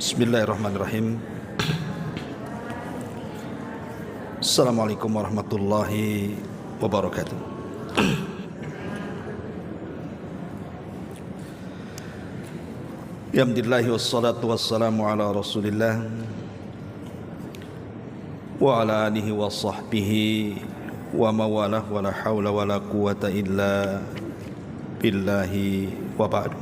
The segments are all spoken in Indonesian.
Bismillahirrahmanirrahim. Assalamualaikum warahmatullahi wabarakatuh. Alhamdulillah wassalatu wassalamu ala Rasulillah wa ala alihi wa sahbihi wa mawalah wa la hawla wa la quwata illa billahi wa ba'du.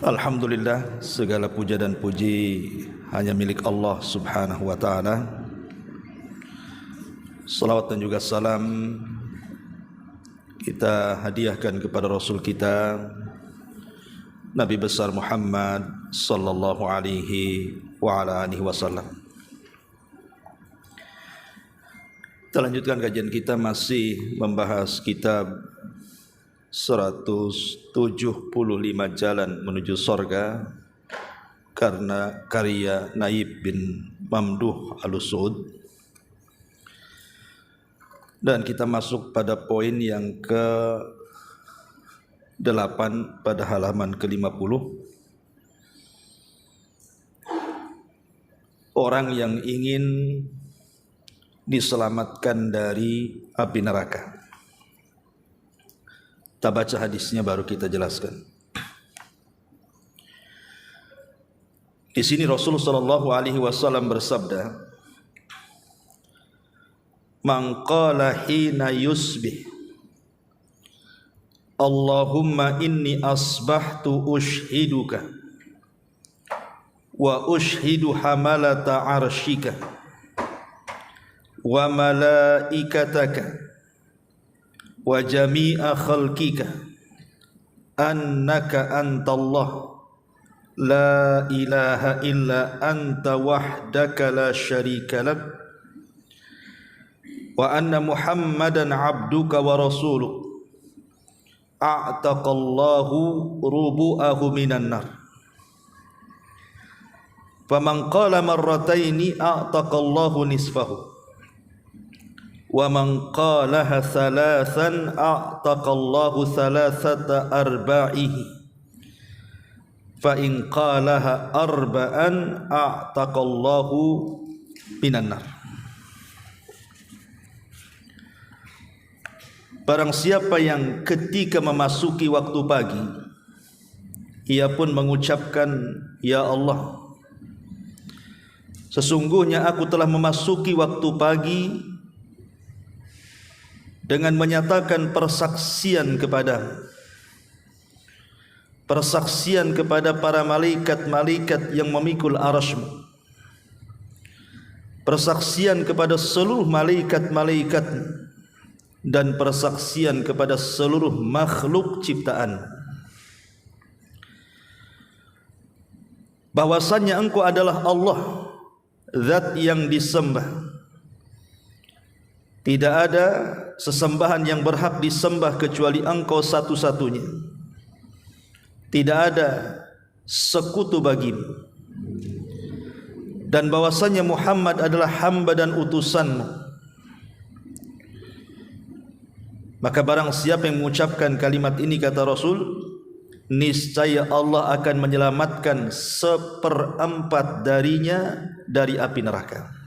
Alhamdulillah, segala puja dan puji hanya milik Allah subhanahu wa ta'ala. Salawat dan juga salam kita hadiahkan kepada Rasul kita Nabi besar Muhammad sallallahu alaihi wa ala alihi wasallam. Kita lanjutkan kajian kita, masih membahas kitab 175 jalan menuju sorga karena karya Naib bin Mamduh Al-Usud. Dan kita masuk pada poin yang ke-8 pada halaman ke-50. Orang yang ingin diselamatkan dari api neraka. Kita baca hadisnya baru kita jelaskan. Di sini Rasulullah sallallahu alaihi wasallam bersabda, "Man qala hina yusbih, Allahumma inni asbahtu ushiduka wa ushidu hamalata arshika wa malaikataka wa jami'a khalqika annaka antallah la ilaha illa anta wahdaka la syarika lak wa anna muhammadan abduka wa rasuluk a'taqallahu rubu'ahu minan nar faman qala marrataini a'taqallahu nisfahu wa man qalaha thalathan a'taqallahu thalathata arba'ihi fa in qalaha arba'an a'taqallahu minan nar. Barang siapa yang ketika memasuki waktu pagi ia pun mengucapkan, ya Allah, sesungguhnya aku telah memasuki waktu pagi dengan menyatakan persaksian kepada para malaikat-malaikat yang memikul arasy-Mu, persaksian kepada seluruh malaikat-malaikat dan persaksian kepada seluruh makhluk ciptaan bahwasannya Engkau adalah Allah, zat yang disembah. Tidak ada sesembahan yang berhak disembah kecuali Engkau satu-satunya. Tidak ada sekutu bagimu. Dan bahwasanya Muhammad adalah hamba dan utusan-Mu. Maka barang siapa yang mengucapkan kalimat ini, kata Rasul, niscaya Allah akan menyelamatkan 1/4 darinya dari api neraka.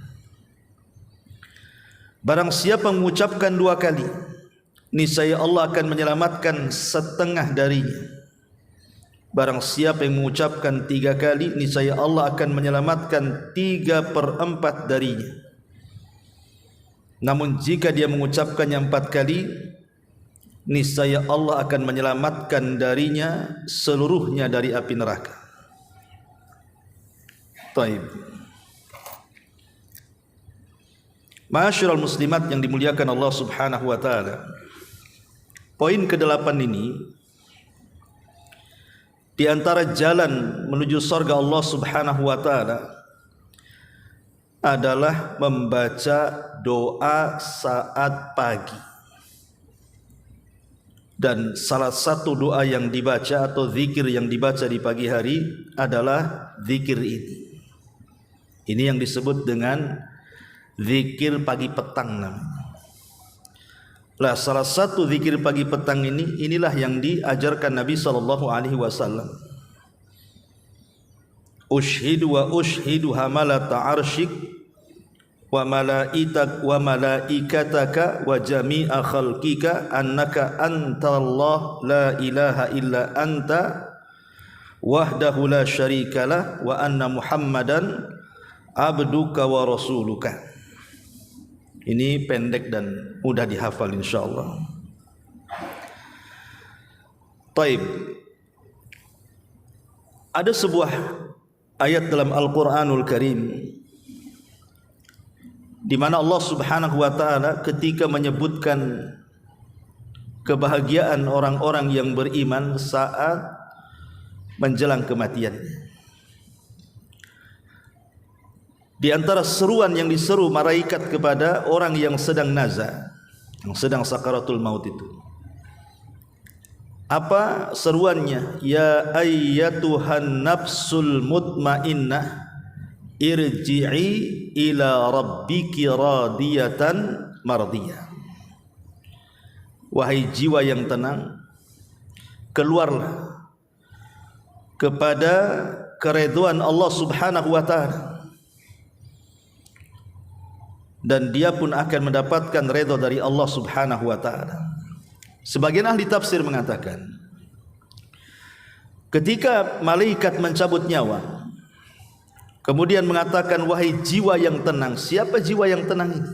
Barang siapa mengucapkan 2 kali, niscaya Allah akan menyelamatkan 1/2 darinya. Barang siapa yang mengucapkan 3 kali, niscaya Allah akan menyelamatkan 3/4 darinya. Namun jika dia mengucapkan yang 4 kali, niscaya Allah akan menyelamatkan darinya seluruhnya dari api neraka. Taib. Ma'asyiral muslimat yang dimuliakan Allah subhanahu wa ta'ala, poin ke-8 ini di antara jalan menuju surga Allah subhanahu wa ta'ala adalah membaca doa saat pagi. Dan salah satu doa yang dibaca atau zikir yang dibaca di pagi hari adalah zikir ini. Ini yang disebut dengan zikir pagi petang namanya. Lah salah satu zikir pagi petang inilah yang diajarkan Nabi sallallahu alaihi wasallam. Ushhidu wa ushhidu hamalata arsyik wa malaikataka wa jami'a khalqika annaka antallah la ilaha illa anta wahdahu la syarikalah wa anna Muhammadan abduka wa rasuluka. Ini pendek dan mudah dihafal insyaallah. Taib. Ada sebuah ayat dalam Al-Qur'anul Karim di mana Allah Subhanahu wa taala ketika menyebutkan kebahagiaan orang-orang yang beriman saat menjelang kematian. Di antara seruan yang diseru malaikat kepada orang yang sedang nazar, yang sedang sakaratul maut itu. Apa seruannya? Ya ayyatuhan nafsul mutmainnah irji'i ila rabbiki radiyatan mardiyah. Wahai jiwa yang tenang, keluarlah kepada keridhaan Allah Subhanahu wa taala, dan dia pun akan mendapatkan redha dari Allah Subhanahu wa taala. Sebagian ahli tafsir mengatakan, ketika malaikat mencabut nyawa, kemudian mengatakan wahai jiwa yang tenang. Siapa jiwa yang tenang ini?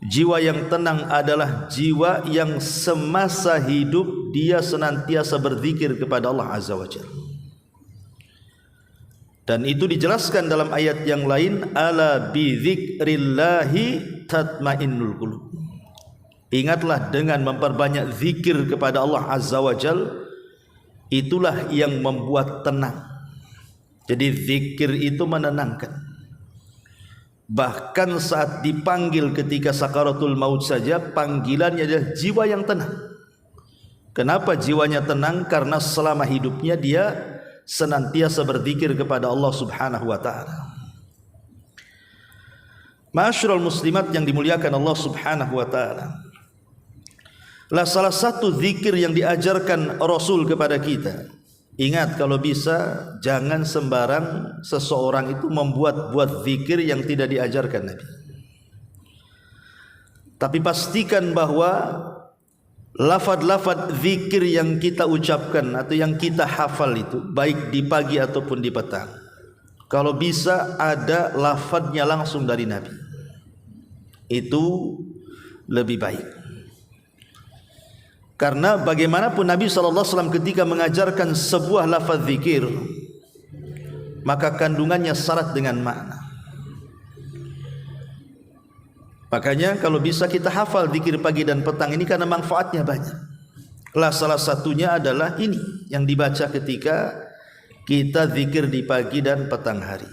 Jiwa yang tenang adalah jiwa yang semasa hidup dia senantiasa berzikir kepada Allah Azza wa Jalla. Dan itu dijelaskan dalam ayat yang lain, ala bi dzikrillahi tatmainnul qulub. Ingatlah dengan memperbanyak zikir kepada Allah Azza wa Jalla, itulah yang membuat tenang. Jadi zikir itu menenangkan. Bahkan saat dipanggil ketika sakaratul maut saja, panggilannya adalah jiwa yang tenang. Kenapa jiwanya tenang? Karena selama hidupnya dia senantiasa berzikir kepada Allah Subhanahu wa taala. Ma'asyiral muslimat yang dimuliakan Allah Subhanahu wa taala. Lah salah satu zikir yang diajarkan Rasul kepada kita. Ingat, kalau bisa jangan sembarang seseorang itu membuat zikir yang tidak diajarkan Nabi. Tapi pastikan bahwa lafaz-lafaz zikir yang kita ucapkan atau yang kita hafal itu, baik di pagi ataupun di petang, kalau bisa ada lafaznya langsung dari Nabi, itu lebih baik. Karena bagaimanapun Nabi SAW ketika mengajarkan sebuah lafaz zikir, maka kandungannya syarat dengan makna. Makanya kalau bisa kita hafal zikir pagi dan petang ini karena manfaatnya banyak. Salah satunya adalah ini yang dibaca ketika kita zikir di pagi dan petang hari.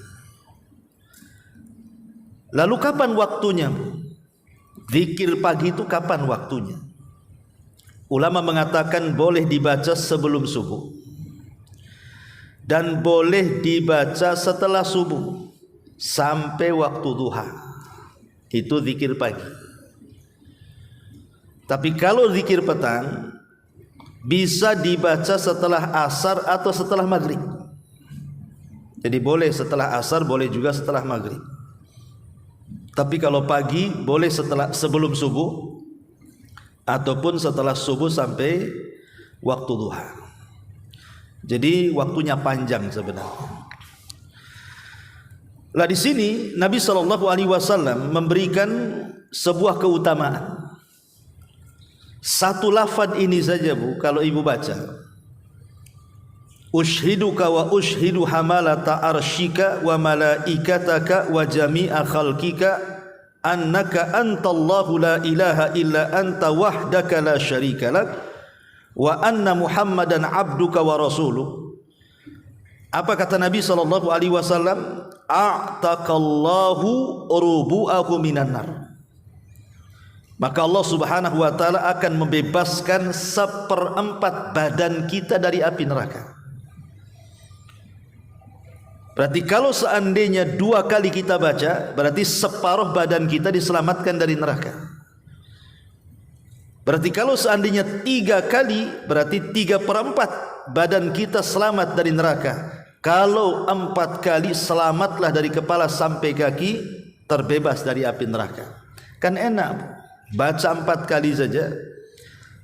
Lalu kapan waktunya? Zikir pagi itu kapan waktunya? Ulama mengatakan boleh dibaca sebelum subuh dan boleh dibaca setelah subuh sampai waktu duha. Itu zikir pagi. Tapi kalau zikir petang bisa dibaca setelah asar atau setelah maghrib. Jadi boleh setelah asar, boleh juga setelah maghrib. Tapi kalau pagi boleh sebelum subuh ataupun setelah subuh sampai waktu duha. Jadi waktunya panjang sebenarnya. Lah di sini Nabi SAW memberikan sebuah keutamaan. Satu lafaz ini saja Bu, kalau ibu baca, Ushhiduka wa ushhidu hamalata arsyika wa malaikataka wa jami'a khalqika annaka antallahu la ilaha illa anta wahdaka la syarika lak wa anna Muhammadan abduka wa rasuluh. Apa kata Nabi SAW? A'taqallahu rubu'ahu minan nar. Maka Allah Subhanahu wa taala akan membebaskan 1/4 badan kita dari api neraka. Berarti kalau seandainya 2 kali kita baca, berarti separuh badan kita diselamatkan dari neraka. Berarti kalau seandainya 3 kali, berarti 3/4 badan kita selamat dari neraka. Kalau 4 kali, selamatlah dari kepala sampai kaki, terbebas dari api neraka. Kan enak, baca 4 kali saja,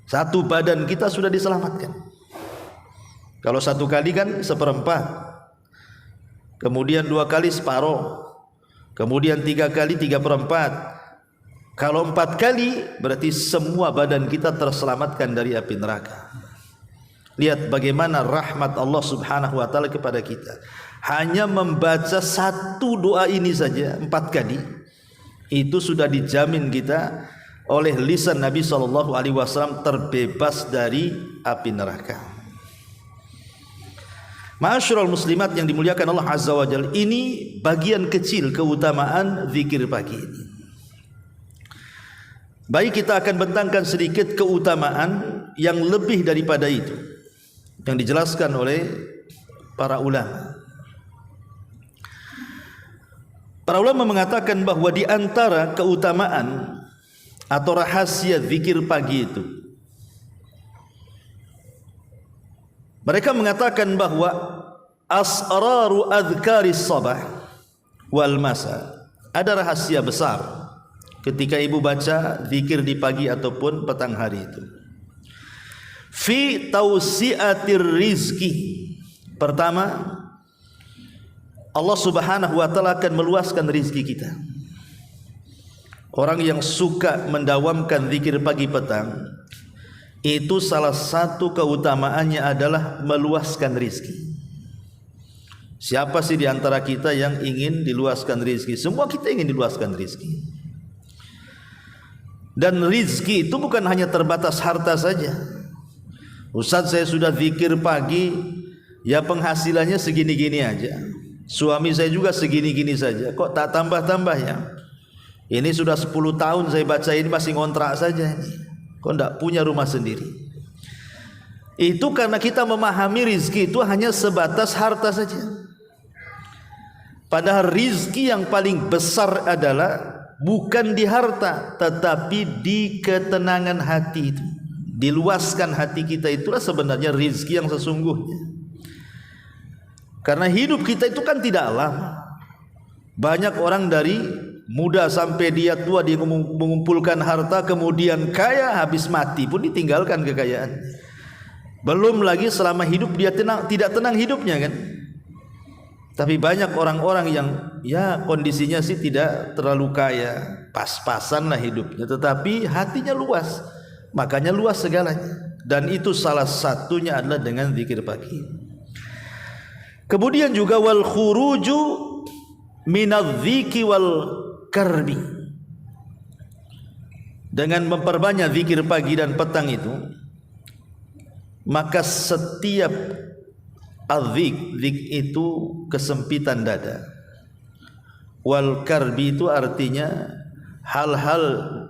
1 badan kita sudah diselamatkan. Kalau 1 kali kan 1/4, kemudian 2 kali separuh, kemudian 3 kali 3/4. Kalau 4 kali, berarti semua badan kita terselamatkan dari api neraka. Lihat bagaimana rahmat Allah subhanahu wa ta'ala kepada kita. Hanya membaca 1 doa ini saja 4 kali, itu sudah dijamin kita oleh lisan Nabi SAW terbebas dari api neraka. Ma'asyiral muslimat yang dimuliakan Allah Azza wa Jalla, ini bagian kecil keutamaan zikir pagi ini. Baik, kita akan bentangkan sedikit keutamaan yang lebih daripada itu yang dijelaskan oleh para ulama. Para ulama mengatakan bahwa di antara keutamaan atau rahasia zikir pagi itu, mereka mengatakan bahwa asraru adhkaris sabah wal masa, ada rahasia besar ketika ibu baca zikir di pagi ataupun petang hari itu. Fi tausiatir rizki. Pertama, Allah subhanahu wa ta'ala akan meluaskan rizki kita. Orang yang suka mendawamkan zikir pagi petang, itu salah satu keutamaannya adalah meluaskan rizki. Siapa sih di antara kita yang ingin diluaskan rizki? Semua kita ingin diluaskan rizki. Dan rizki itu bukan hanya terbatas harta saja. Ustaz, saya sudah zikir pagi, ya penghasilannya segini-gini aja. Suami saya juga segini-gini saja. Kok tak tambah-tambah ya? Ini sudah 10 tahun saya baca ini masih ngontrak saja ini. Kok tidak punya rumah sendiri? Itu karena kita memahami rizki itu hanya sebatas harta saja. Padahal rizki yang paling besar adalah bukan di harta, tetapi di ketenangan hati itu. Diluaskan hati kita, itulah sebenarnya rizki yang sesungguhnya. Karena hidup kita itu kan tidak lama. Banyak orang dari muda sampai dia tua dia mengumpulkan harta, kemudian kaya, habis mati pun ditinggalkan kekayaan. Belum lagi selama hidup dia tidak tenang hidupnya kan. Tapi banyak orang-orang yang ya kondisinya sih tidak terlalu kaya, pas-pasan lah hidupnya, tetapi hatinya luas, makanya luas segalanya. Dan itu salah satunya adalah dengan zikir pagi. Kemudian juga wal khuruju minadz-dziki wal karbi. Dengan memperbanyak zikir pagi dan petang itu, maka setiap zik itu kesempitan dada. Wal karbi itu artinya hal-hal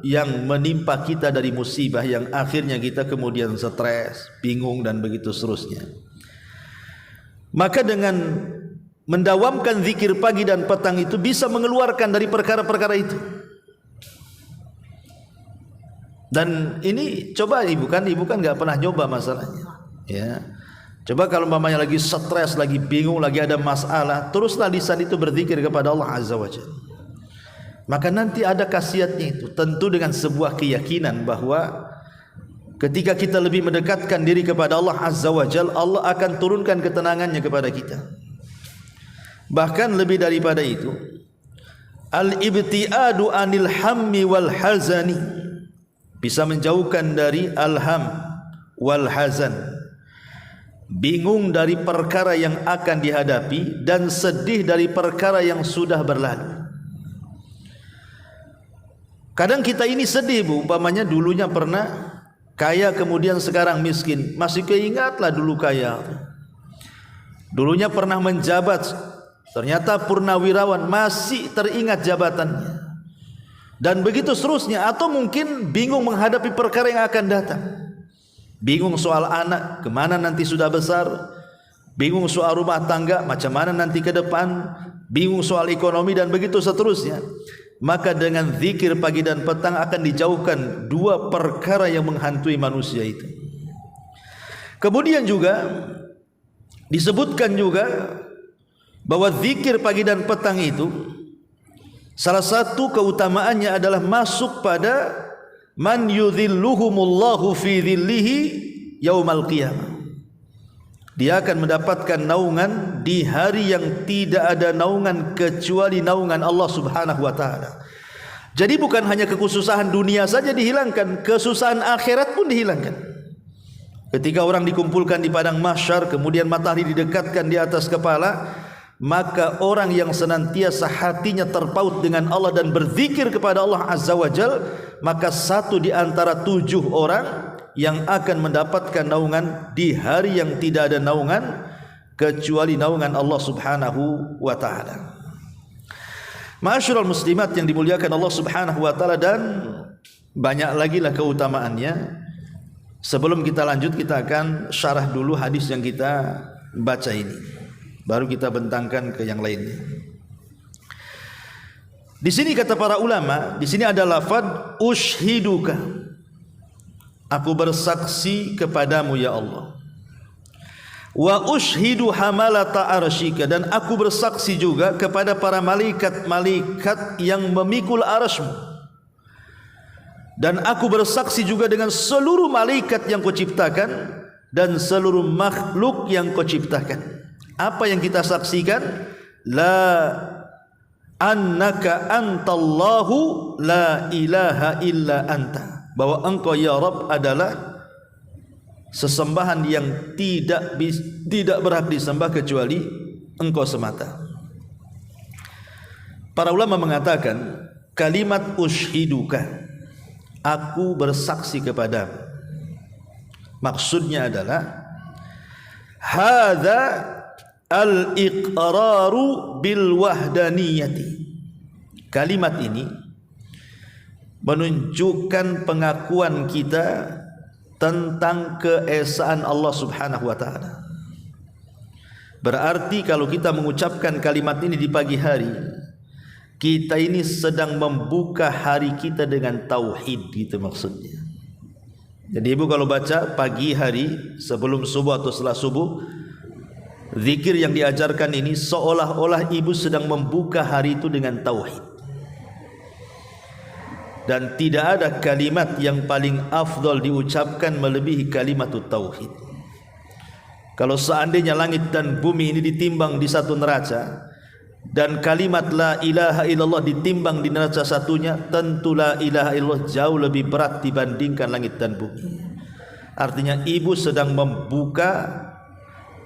yang menimpa kita dari musibah yang akhirnya kita kemudian stres, bingung dan begitu seterusnya. Maka dengan mendawamkan zikir pagi dan petang itu bisa mengeluarkan dari perkara-perkara itu. Dan ini coba ibu kan nggak pernah nyoba masalahnya. Ya. Coba kalau mamanya lagi stres, lagi bingung, lagi ada masalah, teruslah lisan itu berzikir kepada Allah Azza wa Jalla. Maka nanti ada khasiatnya itu, tentu dengan sebuah keyakinan bahwa ketika kita lebih mendekatkan diri kepada Allah Azza wa Jalla, Allah akan turunkan ketenangannya kepada kita. Bahkan lebih daripada itu, al-ibtiadu anil hammi wal hazani, bisa menjauhkan dari alham wal hazan, bingung dari perkara yang akan dihadapi dan sedih dari perkara yang sudah berlalu. Kadang kita ini sedih bu, umpamanya dulunya pernah kaya kemudian sekarang miskin, masih keingatlah dulu kaya. Dulunya pernah menjabat, ternyata purnawirawan, masih teringat jabatannya. Dan begitu seterusnya, atau mungkin bingung menghadapi perkara yang akan datang. Bingung soal anak, kemana nanti sudah besar. Bingung soal rumah tangga, macam mana nanti ke depan. Bingung soal ekonomi dan begitu seterusnya. maka dengan zikir pagi dan petang akan dijauhkan dua perkara yang menghantui manusia itu. Kemudian juga disebutkan juga bahwa zikir pagi dan petang itu salah satu keutamaannya adalah masuk pada man yudhilluhumullahu fi dhillihi yaumal qiyamah. Dia akan mendapatkan naungan di hari yang tidak ada naungan kecuali naungan Allah Subhanahu wa taala. Jadi bukan hanya kekhususan dunia saja dihilangkan, kesusahan akhirat pun dihilangkan. Ketika orang dikumpulkan di padang mahsyar, kemudian matahari didekatkan di atas kepala, maka orang yang senantiasa hatinya terpaut dengan Allah dan berzikir kepada Allah Azza wa Jal, maka satu di antara 7 orang yang akan mendapatkan naungan di hari yang tidak ada naungan kecuali naungan Allah Subhanahu wa taala. Ma'asyiral muslimat yang dimuliakan Allah Subhanahu wa taala, dan banyak lagi lah keutamaannya. Sebelum kita lanjut, kita akan syarah dulu hadis yang kita baca ini, baru kita bentangkan ke yang lainnya. Di sini kata para ulama, di sini ada lafaz ushiduka, aku bersaksi kepadamu ya Allah. Wa ushidu hamalata arsyika, dan aku bersaksi juga kepada para malaikat-malaikat yang memikul arasmu. Dan aku bersaksi juga dengan seluruh malaikat yang kau ciptakan dan seluruh makhluk yang kau ciptakan. Apa yang kita saksikan? La annaka antallahu la ilaha illa anta, bahwa engkau ya Rabb adalah sesembahan yang tidak berhak disembah kecuali engkau semata. Para ulama mengatakan kalimat ushiduka, aku bersaksi kepadamu, maksudnya adalah hadza al-iqraru bil wahdaniyati. Kalimat ini menunjukkan pengakuan kita tentang keesaan Allah Subhanahu wa taala. Berarti kalau kita mengucapkan kalimat ini di pagi hari, kita ini sedang membuka hari kita dengan tauhid, gitu maksudnya. Jadi ibu kalau baca pagi hari sebelum subuh atau setelah subuh, zikir yang diajarkan ini seolah-olah ibu sedang membuka hari itu dengan tauhid. Dan tidak ada kalimat yang paling afdal diucapkan melebihi kalimat tauhid. Kalau seandainya langit dan bumi ini ditimbang di satu neraca, dan kalimat la ilaha illallah ditimbang di neraca satunya, tentu la ilaha illallah jauh lebih berat dibandingkan langit dan bumi. Artinya ibu sedang membuka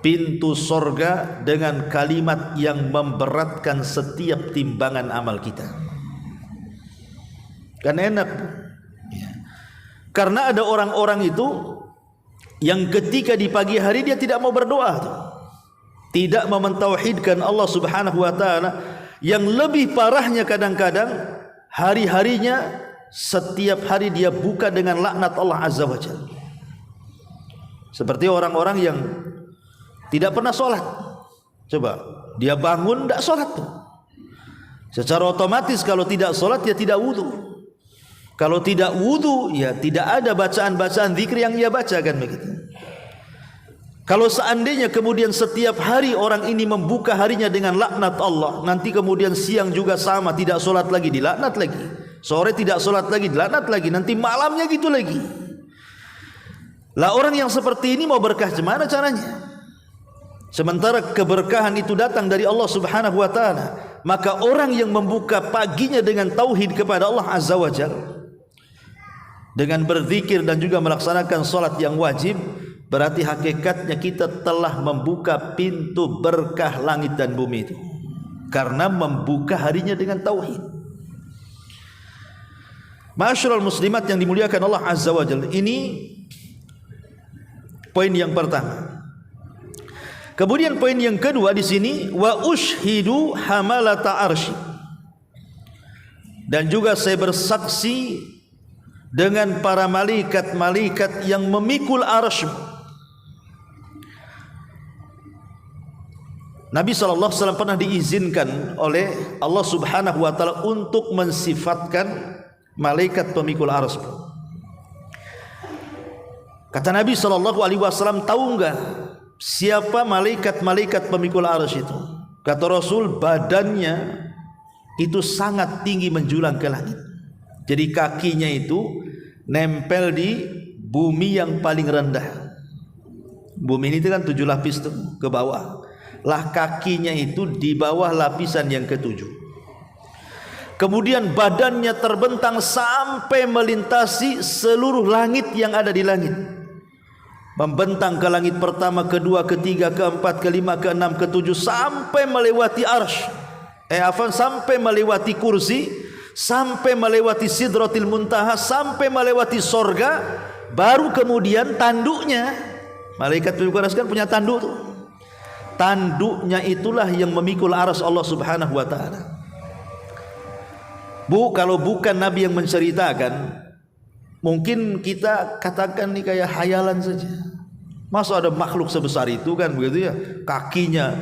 pintu sorga dengan kalimat yang memberatkan setiap timbangan amal kita. Kan enak, ya. Karena ada orang-orang itu yang ketika di pagi hari dia tidak mau berdoa tuh, tidak mau mentauhidkan Allah Subhanahu wa taala. Yang lebih parahnya kadang-kadang hari-harinya setiap hari dia buka dengan laknat Allah Azza wa Jalla. Seperti orang-orang yang tidak pernah sholat. Coba dia bangun tidak sholat tuh, secara otomatis kalau tidak sholat ya tidak wudu. Kalau tidak wudu ya tidak ada bacaan-bacaan zikir yang ia baca, kan begitu. Kalau seandainya kemudian setiap hari orang ini membuka harinya dengan laknat Allah, nanti kemudian siang juga sama, tidak sholat lagi, dilaknat lagi. Sore tidak sholat lagi, dilaknat lagi. Nanti malamnya gitu lagi. Lah orang yang seperti ini mau berkah gimana caranya? Sementara keberkahan itu datang dari Allah Subhanahu wa taala. Maka orang yang membuka paginya dengan tauhid kepada Allah Azza wa Jalla, dengan berzikir dan juga melaksanakan sholat yang wajib, berarti hakikatnya kita telah membuka pintu berkah langit dan bumi itu, karena membuka harinya dengan tauhid. Ma'asyiral muslimat yang dimuliakan Allah Azza wa Jalla, ini poin yang pertama. Kemudian poin yang kedua di sini, wa ushidu hamalata arsy, dan juga saya bersaksi dengan para malaikat-malaikat yang memikul arsy. Nabi SAW pernah diizinkan oleh Allah Subhanahu wa taala untuk mensifatkan malaikat pemikul arsy. Kata Nabi SAW, tahu enggak siapa malaikat pemikul arsy itu? Kata Rasul, badannya itu sangat tinggi menjulang ke langit. Jadi kakinya itu nempel di bumi yang paling rendah. Bumi ini kan 7 lapis tuh ke bawah. Lah kakinya itu di bawah lapisan yang ke-7. Kemudian badannya terbentang sampai melintasi seluruh langit yang ada di langit. Membentang ke langit pertama, kedua, ketiga, keempat, kelima, keenam, ketujuh, sampai melewati arsy. Sampai melewati kursi, sampai melewati sidratil muntaha, sampai melewati sorga. Baru kemudian tanduknya, malaikat pemikul arsy kan punya tanduk tuh. Tanduknya itulah yang memikul arsy Allah Subhanahu wa taala. Kalau bukan Nabi yang menceritakan, mungkin kita katakan nih kayak hayalan saja. Masa ada makhluk sebesar itu kan begitu ya, kakinya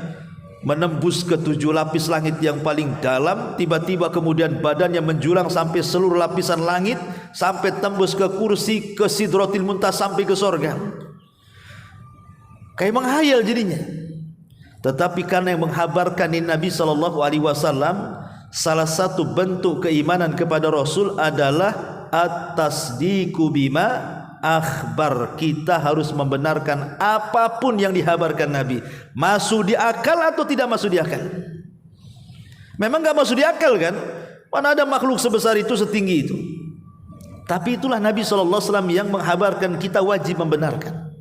menembus ke 7 lapis langit yang paling dalam, tiba-tiba kemudian badannya menjulang sampai seluruh lapisan langit, sampai tembus ke kursi, ke sidratil muntaha, sampai ke sorga. Kayak menghayal jadinya. Tetapi karena yang menghabarkan ini Nabi SAW, salah satu bentuk keimanan kepada Rasul adalah at-tasdiqu bima akhbar. Kita harus membenarkan apapun yang dihabarkan Nabi, masuk di akal atau tidak masuk di akal. Memang gak masuk di akal kan, mana ada makhluk sebesar itu, setinggi itu. Tapi itulah Nabi SAW yang menghabarkan, kita wajib membenarkan.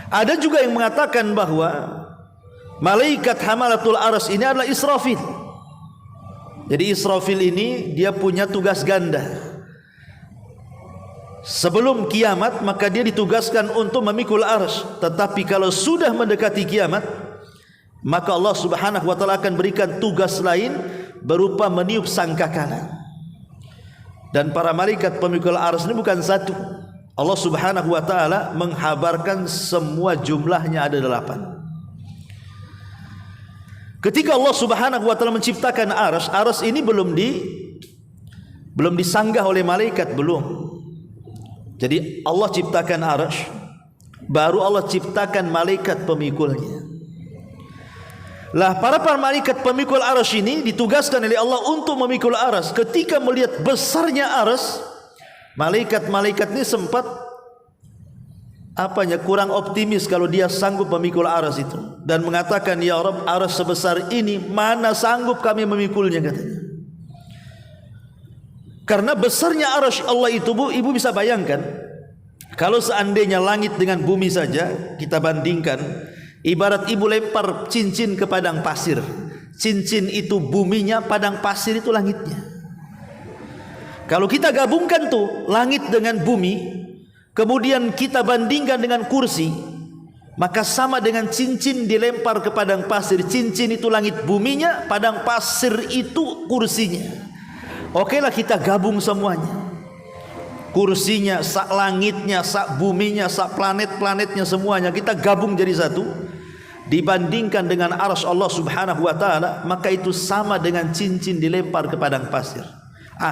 Ada juga yang mengatakan bahwa malaikat hamalatul arsy ini adalah Israfil. Jadi Israfil ini dia punya tugas ganda. Sebelum kiamat maka dia ditugaskan untuk memikul arsy. Tetapi kalau sudah mendekati kiamat, maka Allah Subhanahu wa taala akan berikan tugas lain berupa meniup sangkakala. Dan para malaikat pemikul arsy ini bukan satu. Allah Subhanahu wa taala menghabarkan semua jumlahnya ada 8. Ketika Allah Subhanahu wa taala menciptakan arsy ini belum disanggah oleh malaikat, belum. Jadi Allah ciptakan arsy, baru Allah ciptakan malaikat pemikulnya. Lah para malaikat pemikul arsy ini ditugaskan oleh Allah untuk memikul arsy. Ketika melihat besarnya arsy, malaikat-malaikat ini sempat kurang optimis kalau dia sanggup memikul arsy itu, dan mengatakan, ya Rabb, arsy sebesar ini mana sanggup kami memikulnya, katanya. Karena besarnya arsy Allah itu, Bu, ibu bisa bayangkan kalau seandainya langit dengan bumi saja kita bandingkan, ibarat ibu lempar cincin ke padang pasir. Cincin itu buminya, padang pasir itu langitnya. Kalau kita gabungkan tuh langit dengan bumi, kemudian kita bandingkan dengan kursi, maka sama dengan cincin dilempar ke padang pasir. Cincin itu langit buminya, padang pasir itu kursinya. Oke lah, kita gabung semuanya. Kursinya, sak langitnya, sak buminya, sak planet-planetnya, semuanya kita gabung jadi satu. Dibandingkan dengan arsy Allah Subhanahu wa taala, maka itu sama dengan cincin dilempar ke padang pasir.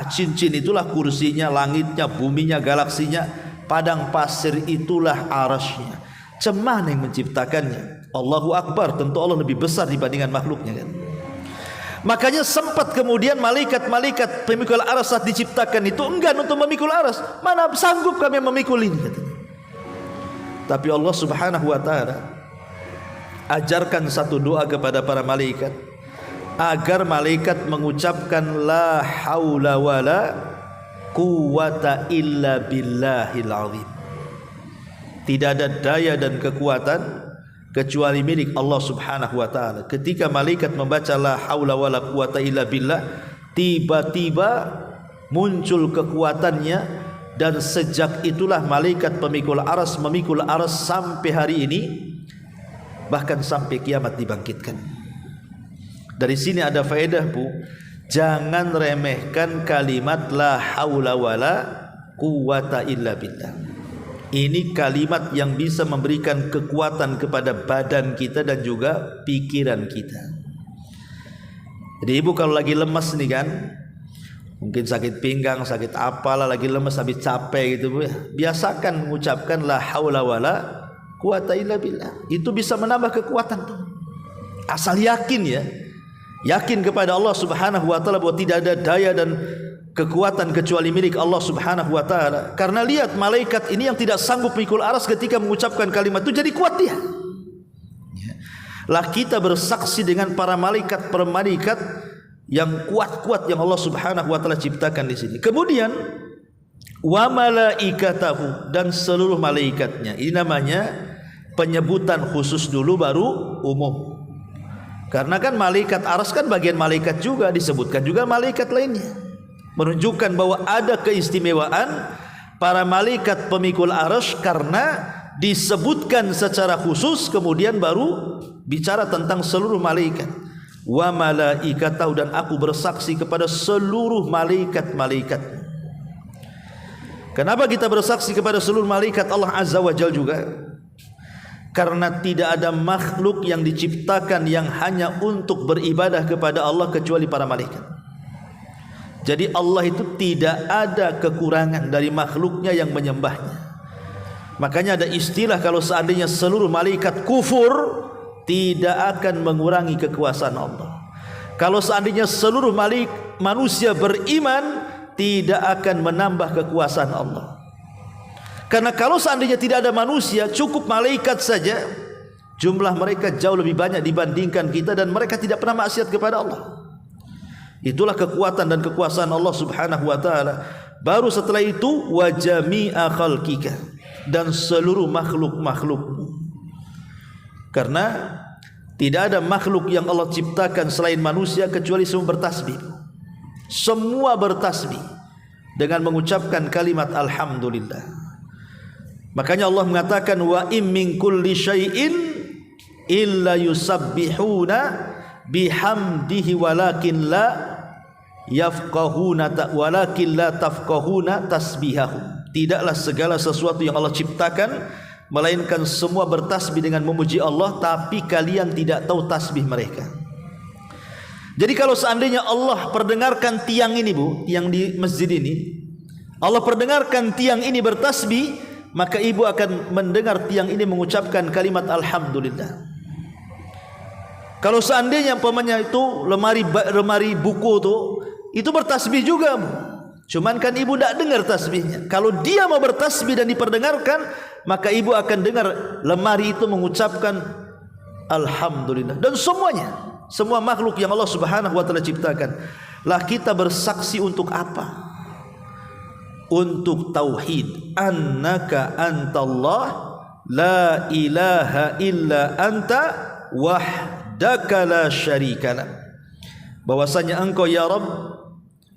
Cincin itulah kursinya, langitnya, buminya, galaksinya. Padang pasir itulah arsy-Nya. Cemana yang menciptakannya? Allahu Akbar, tentu Allah lebih besar dibandingkan makhluknya kan. Makanya sempat kemudian malaikat-malaikat pemikul arsy saat diciptakan itu enggan untuk memikul arsy. Mana sanggup kami memikul ini, katanya. Tapi Allah Subhanahu wa taala ajarkan satu doa kepada para malaikat, agar malaikat mengucapkan la haula wala quwwata illa billahil azim. Tidak ada daya dan kekuatan kecuali milik Allah Subhanahu wa taala. Ketika malaikat membaca la haula wala quwwata illa billah, tiba-tiba muncul kekuatannya, dan sejak itulah malaikat pemikul arsy memikul arsy sampai hari ini, bahkan sampai kiamat dibangkitkan. Dari sini ada faedah, Bu. Jangan remehkan kalimat la haula wala quwwata illa billah. Ini kalimat yang bisa memberikan kekuatan kepada badan kita dan juga pikiran kita. Jadi ibu kalau lagi lemas nih kan, mungkin sakit pinggang, sakit apalah, lagi lemas, habis capek gitu Bu ya, biasakan mengucapkan la haula wala quwata illa billah. Itu bisa menambah kekuatan tuh. Asal yakin ya, yakin kepada Allah Subhanahu wa taala bahwa tidak ada daya dan kekuatan kecuali milik Allah Subhanahu wa taala. Karena lihat malaikat ini yang tidak sanggup mikul aras ketika mengucapkan kalimat itu jadi kuat dia. Lah kita bersaksi dengan para malaikat yang kuat-kuat yang Allah Subhanahu wa taala ciptakan di sini. Kemudian wa malaikatahu, dan seluruh malaikatnya. Ini namanya penyebutan khusus dulu baru umum. Karena kan malaikat aras kan bagian malaikat juga, disebutkan juga malaikat lainnya. Menunjukkan bahwa ada keistimewaan para malaikat pemikul arsy karena disebutkan secara khusus, kemudian baru bicara tentang seluruh malaikat. Wa malaikatahu, dan aku bersaksi kepada seluruh malaikat-malaikat. Kenapa kita bersaksi kepada seluruh malaikat Allah Azza wa Jalla juga? Karena tidak ada makhluk yang diciptakan yang hanya untuk beribadah kepada Allah kecuali para malaikat. Jadi Allah itu tidak ada kekurangan dari makhluknya yang menyembahnya. Makanya ada istilah kalau seandainya seluruh malaikat kufur, tidak akan mengurangi kekuasaan Allah. Kalau seandainya seluruh manusia beriman, tidak akan menambah kekuasaan Allah. Karena kalau seandainya tidak ada manusia, cukup malaikat saja, jumlah mereka jauh lebih banyak dibandingkan kita, dan mereka tidak pernah maksiat kepada Allah. Itulah kekuatan dan kekuasaan Allah Subhanahu wa taala. Baru setelah itu wa jami'a khalqika, dan seluruh makhluk-makhlukmu. Karena tidak ada makhluk yang Allah ciptakan selain manusia kecuali semua bertasbih. Semua bertasbih dengan mengucapkan kalimat alhamdulillah. Makanya Allah mengatakan wa im min kulli syai'in illa yusabbihuna bihamdihi walakin la tafqahuna tasbihahum. Tidaklah segala sesuatu yang Allah ciptakan melainkan semua bertasbih dengan memuji Allah, tapi kalian tidak tahu tasbih mereka. Jadi kalau seandainya Allah perdengarkan tiang ini Bu, yang di masjid ini, Allah perdengarkan tiang ini bertasbih, maka ibu akan mendengar tiang ini mengucapkan kalimat alhamdulillah. Kalau seandainya umpamanya itu lemari buku tuh, itu bertasbih juga Bu. Cuman kan ibu tidak dengar tasbihnya. Kalau dia mau bertasbih dan diperdengarkan, maka ibu akan dengar lemari itu mengucapkan alhamdulillah. Dan semuanya, semua makhluk yang Allah Subhanahu wa taala ciptakan. Lah kita bersaksi untuk apa? Untuk tauhid, annaka antallah la ilaha illa anta wahdaka la syarikala. Bahwasanya engkau ya Rabb,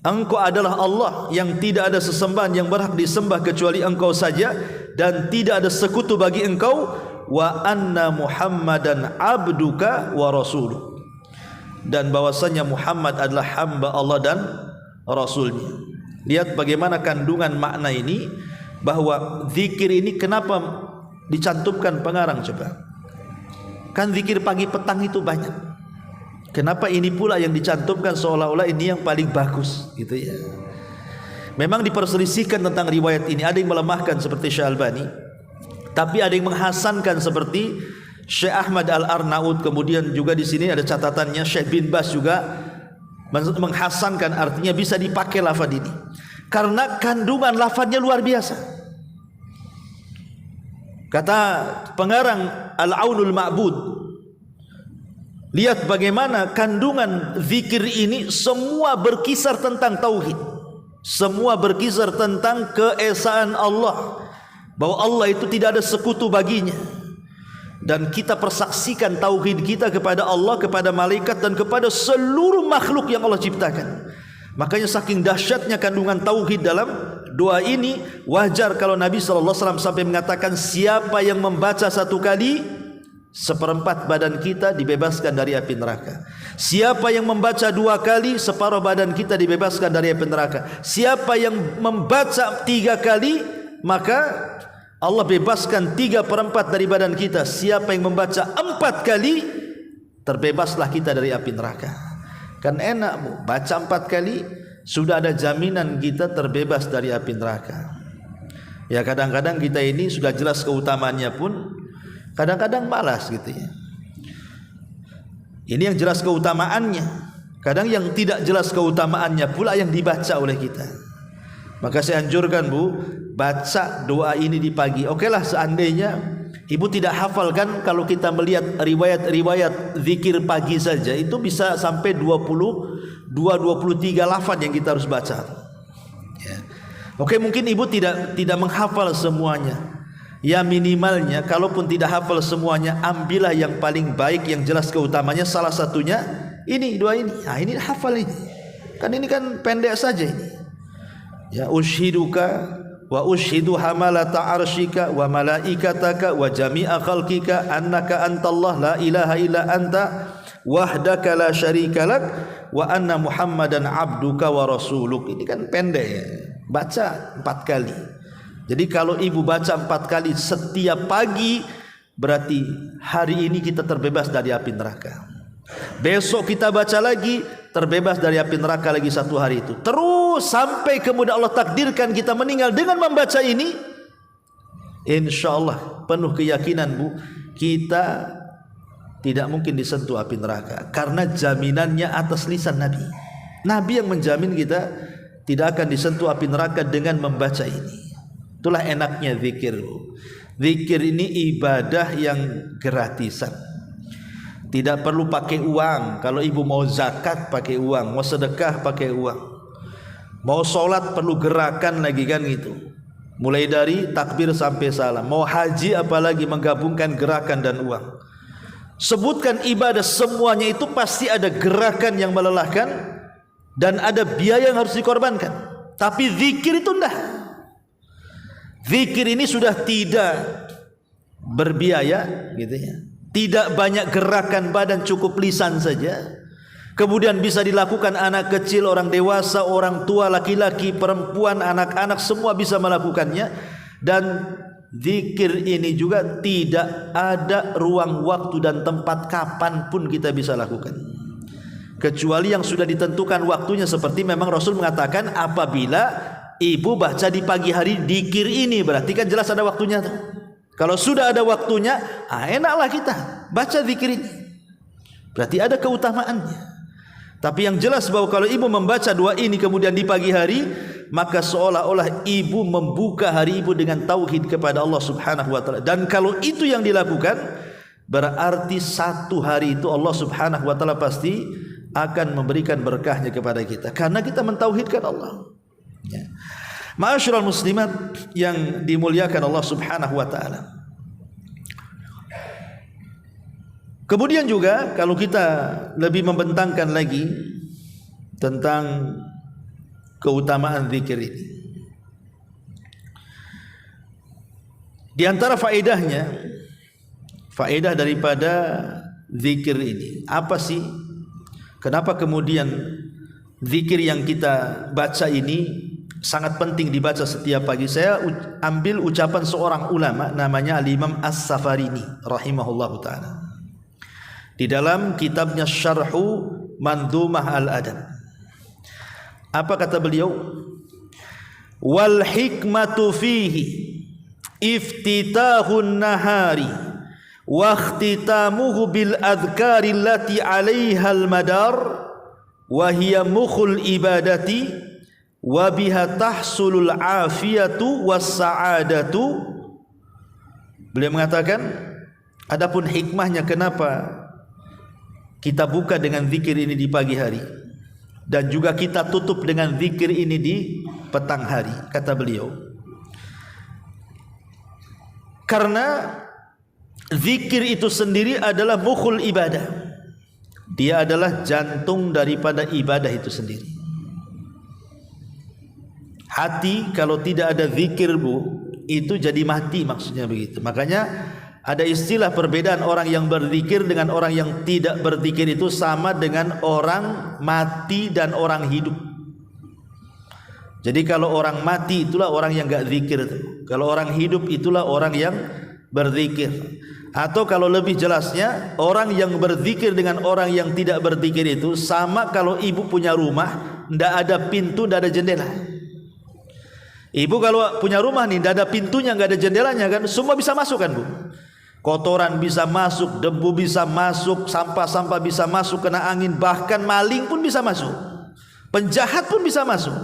engkau adalah Allah yang tidak ada sesembahan yang berhak disembah kecuali engkau saja, dan tidak ada sekutu bagi engkau, wa anna Muhammadan abduka wa rasuluh, dan bahwasanya Muhammad adalah hamba Allah dan Rasulnya. Lihat bagaimana kandungan makna ini, bahwa zikir ini kenapa dicantumkan pengarang coba. Kan zikir pagi petang itu banyak. Kenapa ini pula yang dicantumkan seolah-olah ini yang paling bagus gitu ya. Memang diperselisihkan tentang riwayat ini, ada yang melemahkan seperti Syekh Albani, tapi ada yang menghasankan seperti Syekh Ahmad Al-Arnaud. Kemudian juga di sini ada catatannya Syekh bin Bas juga menghasankan, artinya bisa dipakai lafaz ini karena kandungan lafaznya luar biasa. Kata pengarang Al-Aunul Ma'bud, lihat bagaimana kandungan zikir ini semua berkisar tentang tauhid, semua berkisar tentang keesaan Allah, bahwa Allah itu tidak ada sekutu baginya, dan kita persaksikan tauhid kita kepada Allah, kepada malaikat, dan kepada seluruh makhluk yang Allah ciptakan. Makanya saking dahsyatnya kandungan tauhid dalam doa ini, wajar kalau Nabi SAW sampai mengatakan, siapa yang membaca satu kali, seperempat badan kita dibebaskan dari api neraka. Siapa yang membaca dua kali, separuh badan kita dibebaskan dari api neraka. Siapa yang membaca 3 kali, maka Allah bebaskan 3/4 dari badan kita. Siapa yang membaca 4 kali, terbebaslah kita dari api neraka. Kan enak Bu, baca 4 kali sudah ada jaminan kita terbebas dari api neraka. Ya kadang-kadang kita ini sudah jelas keutamaannya pun kadang-kadang malas gitu ya. Ini yang jelas keutamaannya. Kadang yang tidak jelas keutamaannya pula yang dibaca oleh kita. Maka saya anjurkan Bu, baca doa ini di pagi. Okelah seandainya Ibu tidak hafalkan, kalau kita melihat riwayat zikir pagi saja itu bisa sampai 23 lafaz yang kita harus baca. Ya. Oke, mungkin Ibu tidak menghafal semuanya. Ya minimalnya kalaupun tidak hafal semuanya, ambillah yang paling baik yang jelas keutamanya. Salah satunya ini, doa ini. Nah, ini hafal ini. Kan ini kan pendek saja ini. Ya ushiduka wa ushidu hamalata arshika wa malaikataka wa jami'a khalqika annaka antallah la ilaha illa anta wahdaka la syarika lak wa anna muhammadan abduka wa rasuluk. Ini kan pendek ya. Baca 4 kali. Jadi kalau ibu baca 4 kali setiap pagi, berarti hari ini kita terbebas dari api neraka. Besok kita baca lagi, terbebas dari api neraka lagi 1 hari itu. Terus sampai kemudian Allah takdirkan kita meninggal dengan membaca ini. Insya Allah penuh keyakinan Bu, kita tidak mungkin disentuh api neraka. Karena jaminannya atas lisan Nabi. Nabi yang menjamin kita tidak akan disentuh api neraka dengan membaca ini. Itulah enaknya zikir. Zikir ini ibadah yang gratisan. Tidak perlu pakai uang. Kalau ibu mau zakat pakai uang, mau sedekah pakai uang, mau sholat perlu gerakan lagi kan gitu. Mulai dari takbir sampai salam. Mau haji apalagi menggabungkan gerakan dan uang. Sebutkan ibadah semuanya itu pasti ada gerakan yang melelahkan dan ada biaya yang harus dikorbankan. Tapi zikir itu enggak. Zikir ini sudah tidak berbiaya gitu ya. Tidak banyak gerakan badan, cukup lisan saja. Kemudian bisa dilakukan anak kecil, orang dewasa, orang tua, laki-laki, perempuan, anak-anak, semua bisa melakukannya. Dan zikir ini juga tidak ada ruang waktu dan tempat kapan pun kita bisa lakukan. Kecuali yang sudah ditentukan waktunya, seperti memang Rasul mengatakan apabila ibu baca di pagi hari zikir ini, berarti kan jelas ada waktunya tuh. Kalau sudah ada waktunya, enaklah kita baca zikir ini. Berarti ada keutamaannya. Tapi yang jelas bahwa kalau ibu membaca doa ini kemudian di pagi hari, maka seolah-olah ibu membuka hari ibu dengan tauhid kepada Allah Subhanahu wa taala. Dan kalau itu yang dilakukan, berarti 1 hari itu Allah Subhanahu wa taala pasti akan memberikan berkahnya kepada kita karena kita mentauhidkan Allah. Ya. Ma'asyiral muslimat yang dimuliakan Allah Subhanahu wa taala. Kemudian juga kalau kita lebih membentangkan lagi tentang keutamaan zikir ini. Di antara faedahnya, faedah daripada zikir ini, apa sih? Kenapa kemudian zikir yang kita baca ini sangat penting dibaca setiap pagi? Saya ambil ucapan seorang ulama namanya Al-Imam As-Safarini rahimahullahu taala. Di dalam kitabnya Syarhu Mandhumah Al-Adab. Apa kata beliau? Wal hikmatu fihi iftitahun nahari wa ikhtitamuhu bil adhkari allati 'alaiha al-madar wa hiya mukhul ibadati wa biha tahsulul afiyatu was sa'adatu. Beliau mengatakan, adapun hikmahnya kenapa kita buka dengan zikir ini di pagi hari dan juga kita tutup dengan zikir ini di petang hari, kata beliau, karena zikir itu sendiri adalah mukhul ibadah. Dia adalah jantung daripada ibadah itu sendiri. Hati kalau tidak ada zikir Bu, itu jadi mati, maksudnya begitu. Makanya ada istilah perbedaan orang yang berzikir dengan orang yang tidak berzikir itu sama dengan orang mati dan orang hidup. Jadi kalau orang mati itulah orang yang enggak zikir. Kalau orang hidup itulah orang yang berzikir. Atau kalau lebih jelasnya, orang yang berzikir dengan orang yang tidak berzikir itu sama kalau ibu punya rumah, tidak ada pintu, tidak ada jendela. Ibu kalau punya rumah nih, tidak ada pintunya, tidak ada jendelanya kan, semua bisa masuk kan Bu? Kotoran bisa masuk, debu bisa masuk, sampah-sampah bisa masuk, kena angin, bahkan maling pun bisa masuk, penjahat pun bisa masuk.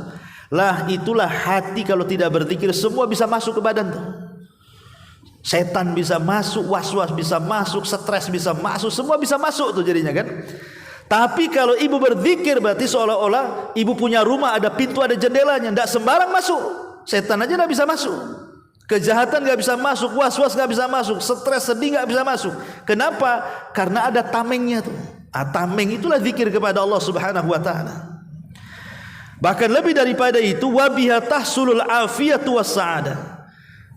Lah itulah hati kalau tidak berzikir, semua bisa masuk ke badan tuh. Setan bisa masuk, was-was bisa masuk, stres bisa masuk, semua bisa masuk tuh jadinya kan. Tapi kalau ibu berzikir berarti seolah-olah ibu punya rumah, ada pintu, ada jendelanya, tidak sembarang masuk. Setan aja tidak bisa masuk, kejahatan tidak bisa masuk, was-was tidak bisa masuk, stres sedih tidak bisa masuk. Kenapa? Karena ada tamengnya tuh. Tameng itulah zikir kepada Allah Subhanahu wa taala. Bahkan lebih daripada itu, wa biha tahsulul afiyatu was sa'adah.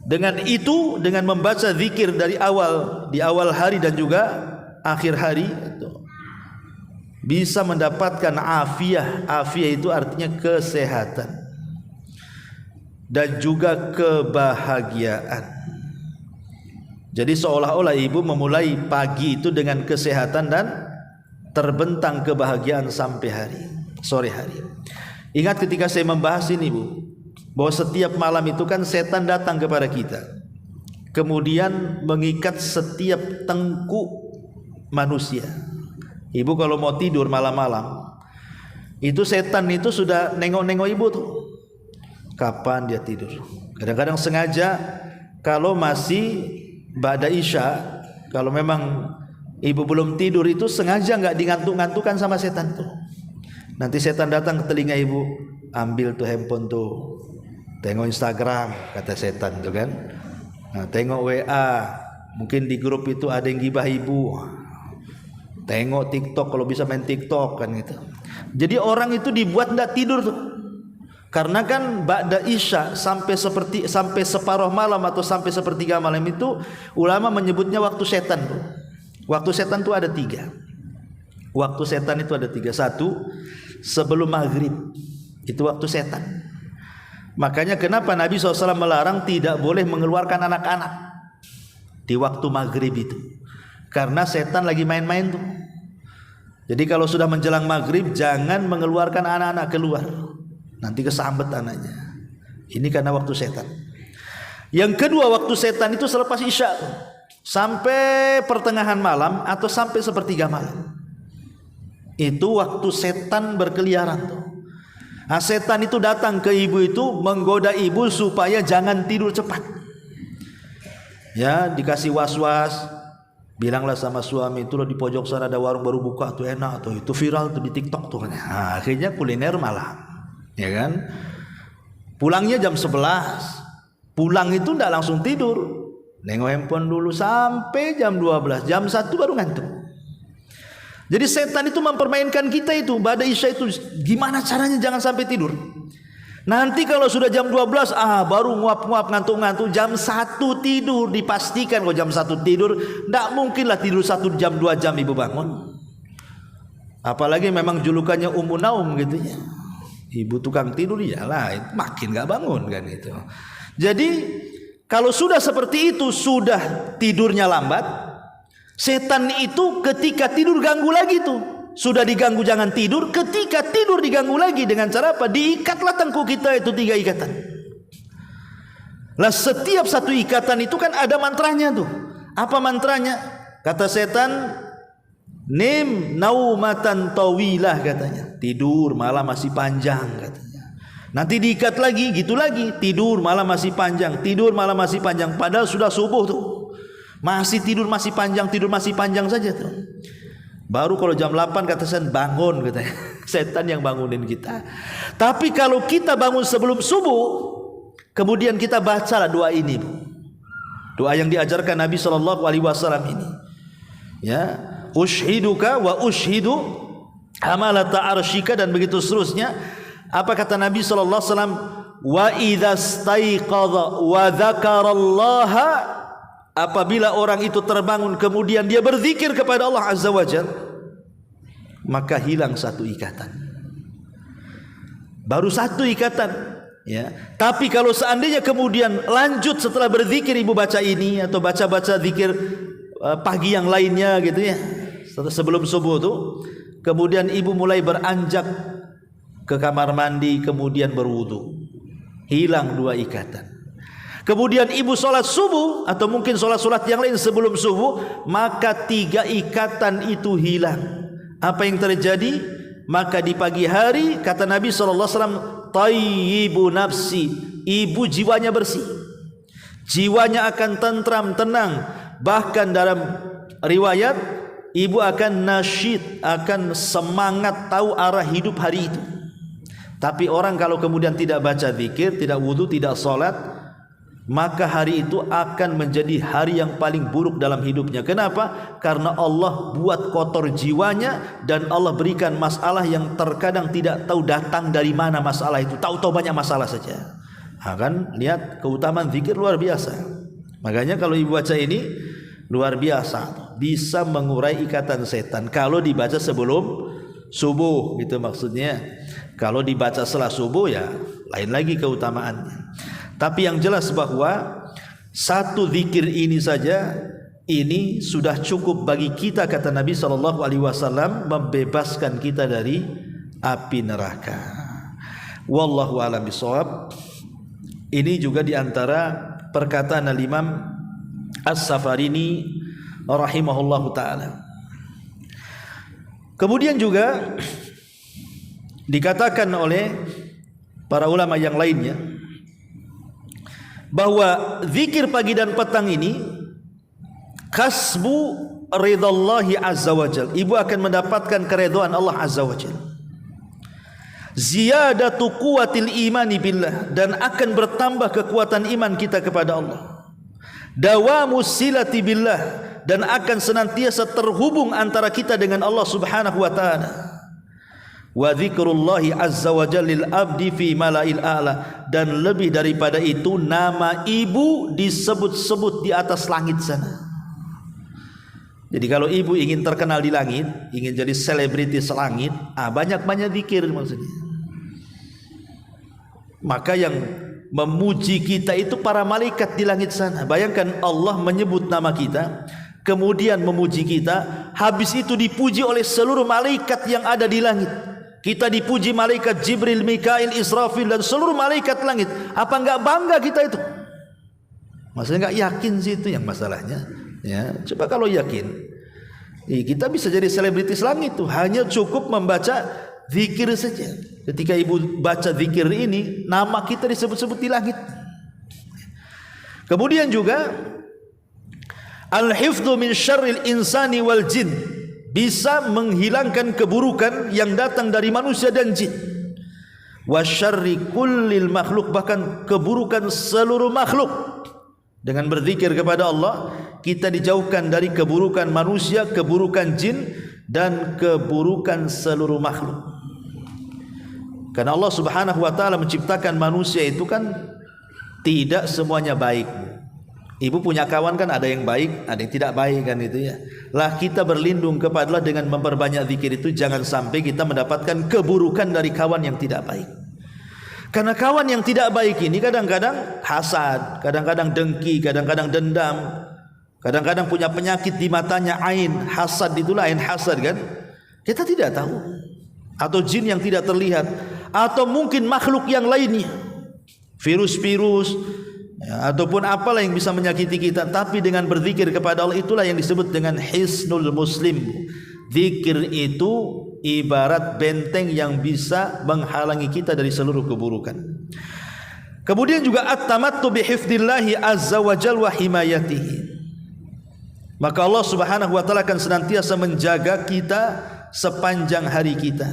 Dengan itu, dengan membaca zikir dari di awal hari dan juga akhir hari itu bisa mendapatkan afiyah. Afiyah itu artinya kesehatan dan juga kebahagiaan. Jadi seolah-olah ibu memulai pagi itu dengan kesehatan dan terbentang kebahagiaan sampai sore hari. Ingat ketika saya membahas ini Bu, bahwa setiap malam itu kan setan datang kepada kita, kemudian mengikat setiap tengkuk manusia. Ibu kalau mau tidur malam-malam, itu setan itu sudah nengok-nengok ibu tuh, kapan dia tidur. Kadang-kadang sengaja kalau masih ba'da isya, kalau memang ibu belum tidur itu sengaja nggak digantuk-gantukan sama setan tuh. Nanti setan datang ke telinga ibu, ambil tuh handphone tuh, tengok Instagram, kata setan itu kan. Nah, tengok WA, mungkin di grup itu ada yang gibah ibu. Tengok TikTok, kalau bisa main TikTok kan gitu. Jadi orang itu dibuat tidak tidur tuh. Karena kan ba'da isya sampai separuh malam atau sampai sepertiga malam itu ulama menyebutnya waktu setan tuh. Waktu setan itu ada 3. Waktu setan itu ada 3. 1, sebelum maghrib, itu waktu setan. Makanya kenapa Nabi SAW melarang tidak boleh mengeluarkan anak-anak di waktu maghrib itu, karena setan lagi main-main tuh. Jadi kalau sudah menjelang maghrib jangan mengeluarkan anak-anak keluar, nanti kesambet anaknya. Ini karena waktu setan. Yang kedua, waktu setan itu selepas isya sampai pertengahan malam atau sampai sepertiga malam. Itu waktu setan berkeliaran tuh. Nah, setan itu datang ke ibu itu menggoda ibu supaya jangan tidur cepat. Ya, dikasih was-was, bilanglah sama suami, itu loh di pojok sana ada warung baru buka tuh, enak tuh, itu viral tuh di TikTok tuh. Nah, akhirnya kuliner malam, ya kan? Pulangnya jam 11. Pulang itu tidak langsung tidur, nengok handphone dulu sampai jam 12, jam 1 baru ngantuk. Jadi setan itu mempermainkan kita itu, ba'da isya itu gimana caranya jangan sampai tidur. Nanti kalau sudah jam 12 baru nguap-nguap ngantuk-ngantuk, jam 1 tidur dipastikan. Kalau jam 1 tidur, tidak mungkinlah tidur 1 jam 2 jam ibu bangun. Apalagi memang julukannya Ummu Naum gitu ya. Ibu tukang tidur iyalah, makin gak bangun kan itu. Jadi kalau sudah seperti itu, sudah tidurnya lambat, setan itu ketika tidur ganggu lagi tuh. Sudah diganggu jangan tidur, ketika tidur diganggu lagi dengan cara apa? Diikatlah tengkuk kita itu 3 ikatan. Lah setiap satu ikatan itu kan ada mantranya tuh. Apa mantranya? Kata setan, nim naumatan tawilah katanya. Tidur malam masih panjang katanya. Nanti diikat lagi, gitu lagi. Tidur malam masih panjang, tidur malam masih panjang. Padahal sudah subuh tuh. Masih tidur masih panjang saja tuh. Baru kalau jam 8 kata setan bangun katanya. Setan yang bangunin kita. Tapi kalau kita bangun sebelum subuh, kemudian kita bacalah doa ini, Bu. Doa yang diajarkan Nabi SAW ini. Ya, ushiduka wa ushidu amalata arsyika, dan begitu seterusnya. Apa kata Nabi SAW? Wa idza staiqadha wa dzakarallaha, apabila orang itu terbangun kemudian dia berzikir kepada Allah Azza wa Jalla, maka hilang 1 ikatan. Baru 1 ikatan. Ya, tapi kalau seandainya kemudian lanjut setelah berzikir ibu baca ini atau baca-baca zikir pagi yang lainnya gitu ya, sebelum subuh tuh, kemudian ibu mulai beranjak ke kamar mandi, kemudian berwudu, hilang 2 ikatan. Kemudian ibu sholat subuh atau mungkin sholat yang lain sebelum subuh, maka 3 ikatan itu hilang. Apa yang terjadi? Maka di pagi hari kata Nabi SAW, tayyibu nafsi, ibu jiwanya bersih, jiwanya akan tentram, tenang. Bahkan dalam riwayat, ibu akan nasyid, akan semangat, tahu arah hidup hari itu. Tapi orang kalau kemudian tidak baca zikir, tidak wudu, tidak sholat, maka hari itu akan menjadi hari yang paling buruk dalam hidupnya. Kenapa? Karena Allah buat kotor jiwanya, dan Allah berikan masalah yang terkadang tidak tahu datang dari mana masalah itu. Tahu-tahu banyak masalah saja. Kan lihat keutamaan zikir luar biasa. Makanya kalau ibu baca ini luar biasa, bisa mengurai ikatan setan kalau dibaca sebelum subuh, gitu maksudnya. Kalau dibaca setelah subuh ya lain lagi keutamaannya. Tapi yang jelas bahwa satu zikir ini saja, ini sudah cukup bagi kita, kata Nabi SAW, membebaskan kita dari api neraka. Wallahu a'lam bishawab. Ini juga diantara perkataan Al-Imam As-Safarini rahimahullahu ta'ala. Kemudian juga dikatakan oleh para ulama yang lainnya bahwa zikir pagi dan petang ini kasbu ridallahi azza wajal, ibu akan mendapatkan keridhaan Allah azza wajal, ziyadatu quwwatil imani billah, dan akan bertambah kekuatan iman kita kepada Allah, dawamu silati billah, dan akan senantiasa terhubung antara kita dengan Allah subhanahu wa ta'ala, wa dzikrullahi azza wa jalla lil abdi fi malail a'la, dan lebih daripada itu nama ibu disebut-sebut di atas langit sana. Jadi kalau ibu ingin terkenal di langit, ingin jadi selebritis langit, banyak-banyak zikir maksudnya. Maka yang memuji kita itu para malaikat di langit sana. Bayangkan Allah menyebut nama kita, kemudian memuji kita, habis itu dipuji oleh seluruh malaikat yang ada di langit. Kita dipuji malaikat Jibril, Mikail, Israfil, dan seluruh malaikat langit. Apa enggak bangga kita itu? Maksudnya enggak yakin sih, itu yang masalahnya. Ya, coba kalau yakin, kita bisa jadi selebritis langit tuh. Hanya cukup membaca zikir saja. Ketika ibu baca zikir ini, nama kita disebut-sebut di langit. Kemudian juga al-hifdzu min syarril insani wal jin, bisa menghilangkan keburukan yang datang dari manusia dan jin. Wa syarri kullil makhluk, bahkan keburukan seluruh makhluk. Dengan berzikir kepada Allah, kita dijauhkan dari keburukan manusia, keburukan jin, dan keburukan seluruh makhluk. Karena Allah subhanahu wa ta'ala menciptakan manusia itu kan tidak semuanya baik. Ibu punya kawan kan, ada yang baik, ada yang tidak baik kan, itu ya. Lah kita berlindung kepada Allah dengan memperbanyak zikir itu, jangan sampai kita mendapatkan keburukan dari kawan yang tidak baik. Karena kawan yang tidak baik ini kadang-kadang hasad, kadang-kadang dengki, kadang-kadang dendam, kadang-kadang punya penyakit di matanya, ain. Hasad itulah ain hasad kan, kita tidak tahu. Atau jin yang tidak terlihat, atau mungkin makhluk yang lainnya, virus-virus, ya, ataupun apalah yang bisa menyakiti kita. Tapi dengan berzikir kepada Allah, itulah yang disebut dengan hisnul muslim. Zikir itu ibarat benteng yang bisa menghalangi kita dari seluruh keburukan. Kemudian juga at-tamattu bi hifdzillahi azza wa jalla wa himayatihi, maka Allah subhanahu wa ta'ala akan senantiasa menjaga kita sepanjang hari kita.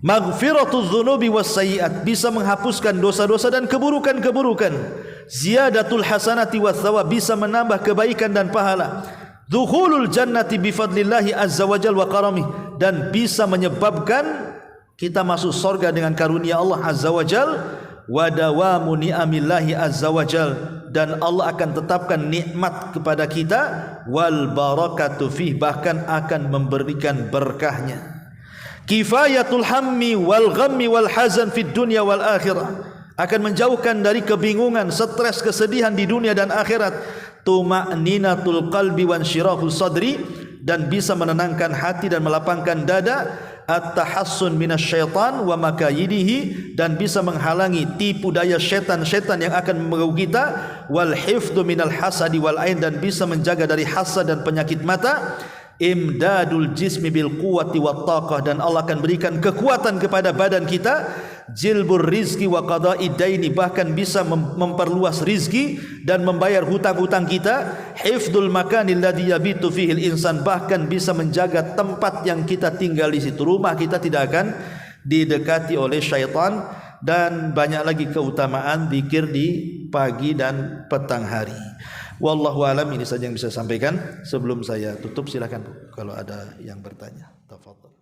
Maghfiratuz dzunubi was sayyi'at, bisa menghapuskan dosa-dosa dan keburukan-keburukan. Ziyadatul hasanati was thawab, bisa menambah kebaikan dan pahala. Dukhulul jannati bifadlillahi azza wa jalla wa karamih, dan bisa menyebabkan kita masuk surga dengan karunia Allah azza wa jalla. Wa dawamu ni'amillahi azza wa jalla, dan Allah akan tetapkan nikmat kepada kita. Wal barakatu fih, bahkan akan memberikan berkahnya. Kifayatul hammi wal ghammi wal hazan fid dunya wal akhirah, akan menjauhkan dari kebingungan, stres, kesedihan di dunia dan akhirat. Tuma'ninatul qalbi wa insyirahul sadri, dan bisa menenangkan hati dan melapangkan dada. At-tahassun minasyaitan wa makayidihi, dan bisa menghalangi tipu daya syaitan-syaitan yang akan mengganggu kita. Wal hifdzu minal hasadi wal ain, dan bisa menjaga dari hasad dan penyakit mata. Imdadul jismi bil quwwati wat taqah, dan Allah akan berikan kekuatan kepada badan kita. Jilbur rizki wa qada'id daini, bahkan bisa memperluas rizki dan membayar hutang-hutang kita. Hifdzul makanil ladzi yabitu fihil insan, bahkan bisa menjaga tempat yang kita tinggal di situ. Rumah kita tidak akan didekati oleh syaitan. Dan banyak lagi keutamaan zikir di pagi dan petang hari. Wallahu alam, ini saja yang bisa saya sampaikan. Sebelum saya tutup, silakan kalau ada yang bertanya. Tafadhal.